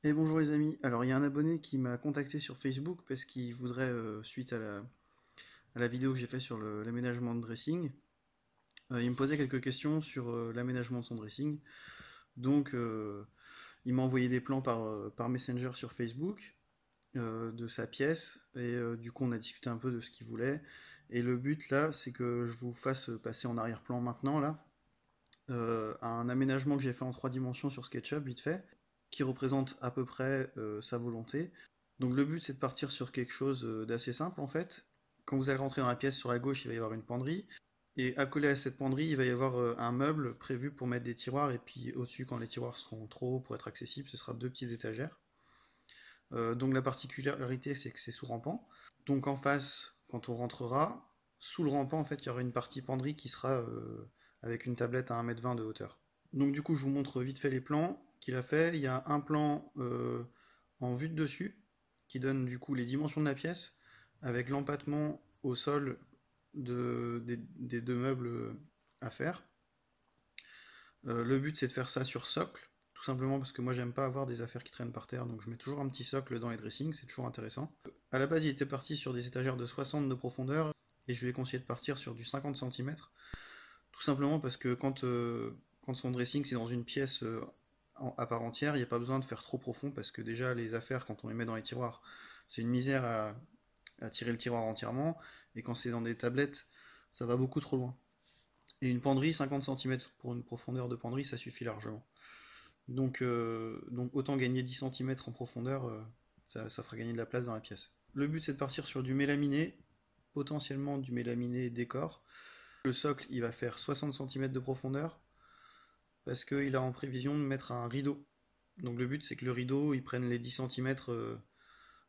Et bonjour les amis, alors il y a un abonné qui m'a contacté sur Facebook parce qu'il voudrait, suite à la vidéo que j'ai fait sur l'aménagement de dressing, il me posait quelques questions sur l'aménagement de son dressing. Donc il m'a envoyé des plans par Messenger sur Facebook de sa pièce et du coup on a discuté un peu de ce qu'il voulait. Et le but là c'est que je vous fasse passer en arrière-plan maintenant là un aménagement que j'ai fait en 3 dimensions sur SketchUp vite fait, qui représente à peu près sa volonté. Donc le but c'est de partir sur quelque chose d'assez simple en fait. Quand vous allez rentrer dans la pièce sur la gauche, il va y avoir une penderie. Et accolé à cette penderie, il va y avoir un meuble prévu pour mettre des tiroirs. Et puis au-dessus, quand les tiroirs seront trop hauts pour être accessibles, ce sera deux petites étagères. Donc la particularité, c'est que c'est sous rampant. Donc en face, quand on rentrera, sous le rampant, en fait, il y aura une partie penderie qui sera avec une tablette à 1,20 m de hauteur. Donc du coup, je vous montre vite fait les plans qu'il a fait. Il y a un plan en vue de dessus qui donne du coup les dimensions de la pièce avec l'empattement au sol des deux meubles à faire. Le but c'est de faire ça sur socle, tout simplement parce que moi j'aime pas avoir des affaires qui traînent par terre, donc je mets toujours un petit socle dans les dressings, c'est toujours intéressant. À la base il était parti sur des étagères de 60 de profondeur, et je lui ai conseillé de partir sur du 50 cm, tout simplement parce que quand son dressing c'est dans une pièce à part entière, il n'y a pas besoin de faire trop profond, parce que déjà les affaires quand on les met dans les tiroirs, c'est une misère à tirer le tiroir entièrement, et quand c'est dans des tablettes, ça va beaucoup trop loin. Et une penderie, 50 cm pour une profondeur de penderie, ça suffit largement. Donc autant gagner 10 cm en profondeur, ça fera gagner de la place dans la pièce. Le but c'est de partir sur du mélaminé, potentiellement du mélaminé décor. Le socle il va faire 60 cm de profondeur parce qu'il a en prévision de mettre un rideau. Donc le but c'est que le rideau il prenne les 10 cm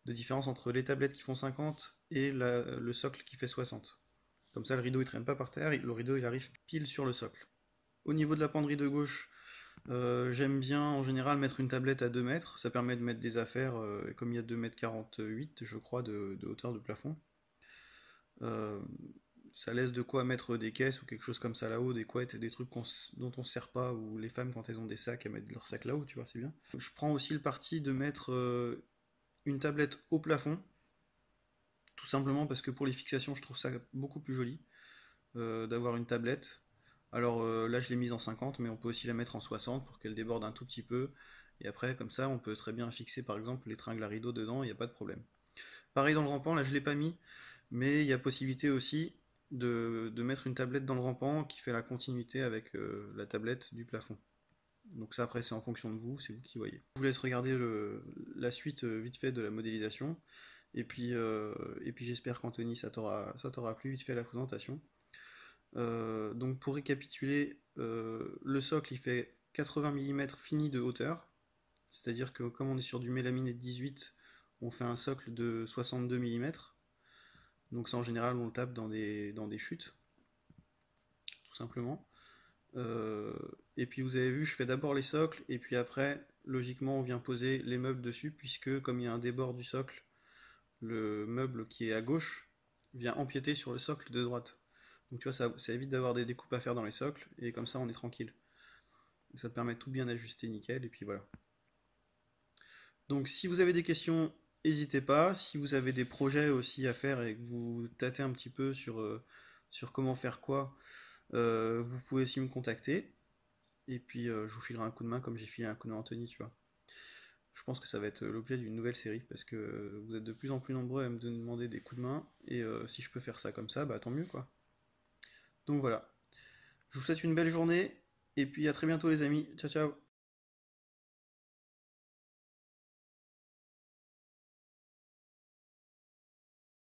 de différence entre les tablettes qui font 50 et le socle qui fait 60. Comme ça le rideau il traîne pas par terre, le rideau il arrive pile sur le socle. Au niveau de la penderie de gauche, j'aime bien en général mettre une tablette à 2 mètres, ça permet de mettre des affaires, comme il y a 2,48 m je crois de hauteur de plafond. Euh, Ça laisse de quoi mettre des caisses ou quelque chose comme ça là-haut, des couettes, des trucs dont on se sert pas, ou les femmes quand elles ont des sacs, elles mettent leurs sacs là-haut, tu vois, c'est bien. Je prends aussi le parti de mettre une tablette au plafond, tout simplement parce que pour les fixations, je trouve ça beaucoup plus joli d'avoir une tablette. Alors là, je l'ai mise en 50, mais on peut aussi la mettre en 60 pour qu'elle déborde un tout petit peu. Et après, comme ça, on peut très bien fixer par exemple les tringles à rideau dedans, il n'y a pas de problème. Pareil dans le rampant, là je ne l'ai pas mis, mais il y a possibilité aussi de mettre une tablette dans le rampant qui fait la continuité avec la tablette du plafond. Donc ça après c'est en fonction de vous, c'est vous qui voyez. Je vous laisse regarder la suite vite fait de la modélisation. Et puis j'espère qu'Anthony ça t'aura plu vite fait la présentation. Donc pour récapituler, le socle il fait 80 mm fini de hauteur, c'est-à-dire que comme on est sur du mélaminé de 18, on fait un socle de 62 mm. Donc ça en général on le tape dans des chutes, tout simplement. Euh, et puis vous avez vu, je fais d'abord les socles, et puis après, logiquement, on vient poser les meubles dessus, puisque comme il y a un débord du socle, le meuble qui est à gauche vient empiéter sur le socle de droite. Donc tu vois, ça évite d'avoir des découpes à faire dans les socles, et comme ça on est tranquille. Ça te permet de tout bien ajuster nickel, et puis voilà. Donc si vous avez des questions, n'hésitez pas. Si vous avez des projets aussi à faire et que vous tâtez un petit peu sur comment faire quoi, vous pouvez aussi me contacter. Et puis je vous filerai un coup de main comme j'ai filé un coup de main à Anthony, tu vois. Je pense que ça va être l'objet d'une nouvelle série parce que vous êtes de plus en plus nombreux à me demander des coups de main. Et si je peux faire ça comme ça, bah tant mieux quoi. Donc voilà. Je vous souhaite une belle journée et puis à très bientôt les amis. Ciao ciao.